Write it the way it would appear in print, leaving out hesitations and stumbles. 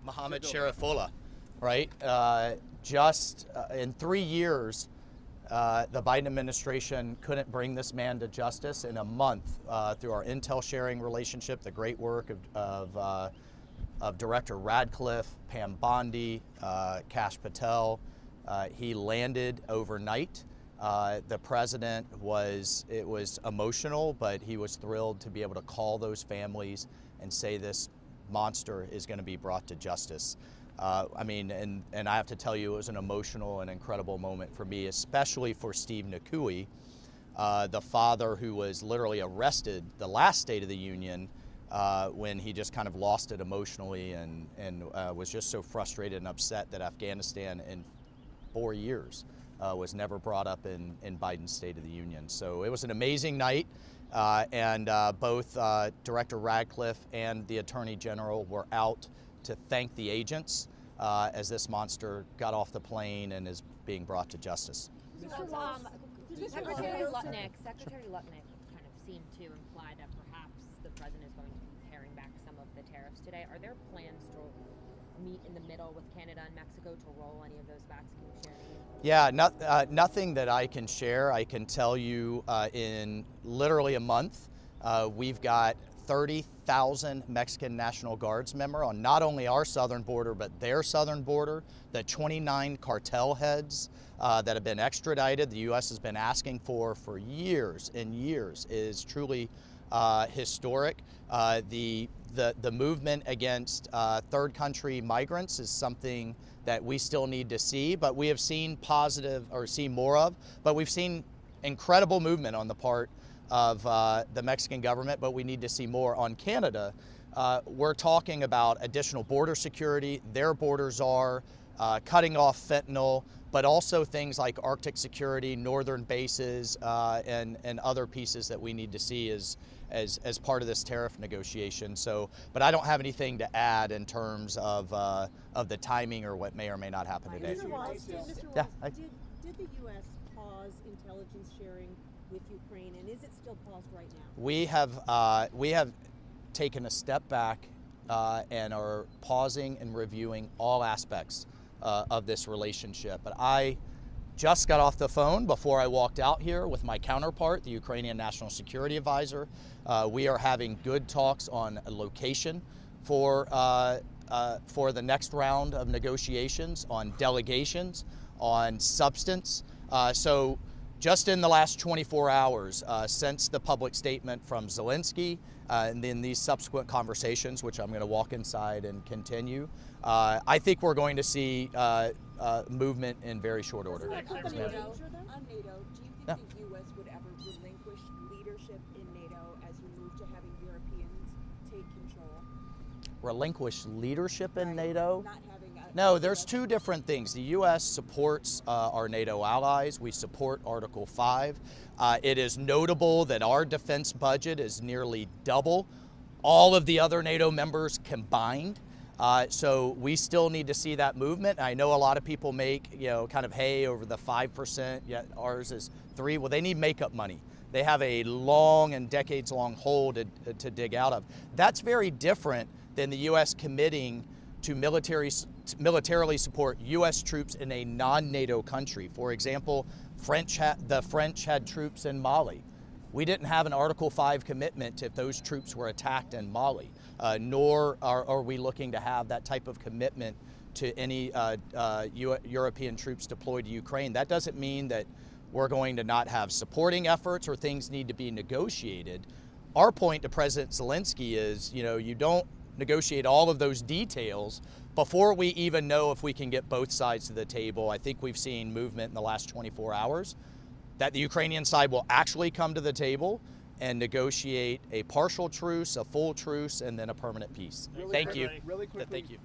Mohammed Sharifullah, right? Just in 3 years, the Biden administration couldn't bring this man to justice. In a month, through our intel sharing relationship, the great work of Director Radcliffe, Pam Bondi, Kash Patel, he landed overnight. The president it was emotional, but he was thrilled to be able to call those families and say this monster is going to be brought to justice. I mean, and I have to tell you, it was an emotional and incredible moment for me, especially for Steve Nakui, the father who was literally arrested the last State of the Union when he just kind of lost it emotionally and was just so frustrated and upset that Afghanistan in 4 years was never brought up in Biden's State of the Union. So it was an amazing night, and both Director Radcliffe and the Attorney General were out to thank the agents as this monster got off the plane and is being brought to justice. Secretary Lutnick kind of seemed to imply that perhaps the president is going to be paring back some of the tariffs today. Are there plans to meet in the middle with Canada and Mexico to roll any of those back? Can you share anything? Yeah, nothing that I can share. I can tell you in literally a month, we've got 30,000 Mexican National Guards members on not only our southern border, but their southern border. The 29 cartel heads that have been extradited, the U.S. has been asking for years and years, is truly historic. The movement against third country migrants is something that we still need to see, but we have seen more of, but we've seen incredible movement on the part of the Mexican government, but we need to see more. On Canada, we're talking about additional border security. Their borders are cutting off fentanyl, but also things like Arctic security, northern bases, and other pieces that we need to see as part of this tariff negotiation. So, but I don't have anything to add in terms of the timing or what may or may not happen today. Mr. Waltz, Yeah, did the U.S. pause intelligence sharing with Ukraine, and is it still paused right now? We have taken a step back and are pausing and reviewing all aspects of this relationship. But I just got off the phone before I walked out here with my counterpart, the Ukrainian National Security Advisor. We are having good talks on a location for the next round of negotiations, on delegations, on substance. So just in the last 24 hours, since the public statement from Zelensky, and then these subsequent conversations, which I'm going to walk inside and continue, I think we're going to see movement in very short order. On NATO, do you think the U.S. would ever relinquish leadership in NATO as you move to having Europeans take control? Relinquish leadership in NATO? Not having No, there's two different things. The U.S. supports our NATO allies. We support Article 5. It is notable that our defense budget is nearly double all of the other NATO members combined. So we still need to see that movement. I know a lot of people make, kind of hay over the 5%, yet ours is 3%. Well, they need makeup money. They have a long and decades-long hole to dig out of. That's very different than the U.S. committing to militarily support U.S. troops in a non-NATO country. For example, the French had troops in Mali. We didn't have an Article 5 commitment if those troops were attacked in Mali, nor are we looking to have that type of commitment to any European troops deployed to Ukraine. That doesn't mean that we're going to not have supporting efforts or things need to be negotiated. Our point to President Zelensky is, you don't negotiate all of those details before we even know if we can get both sides to the table. I think we've seen movement in the last 24 hours that the Ukrainian side will actually come to the table and negotiate a partial truce, a full truce, and then a permanent peace. Thank you. Really quickly, Thank you.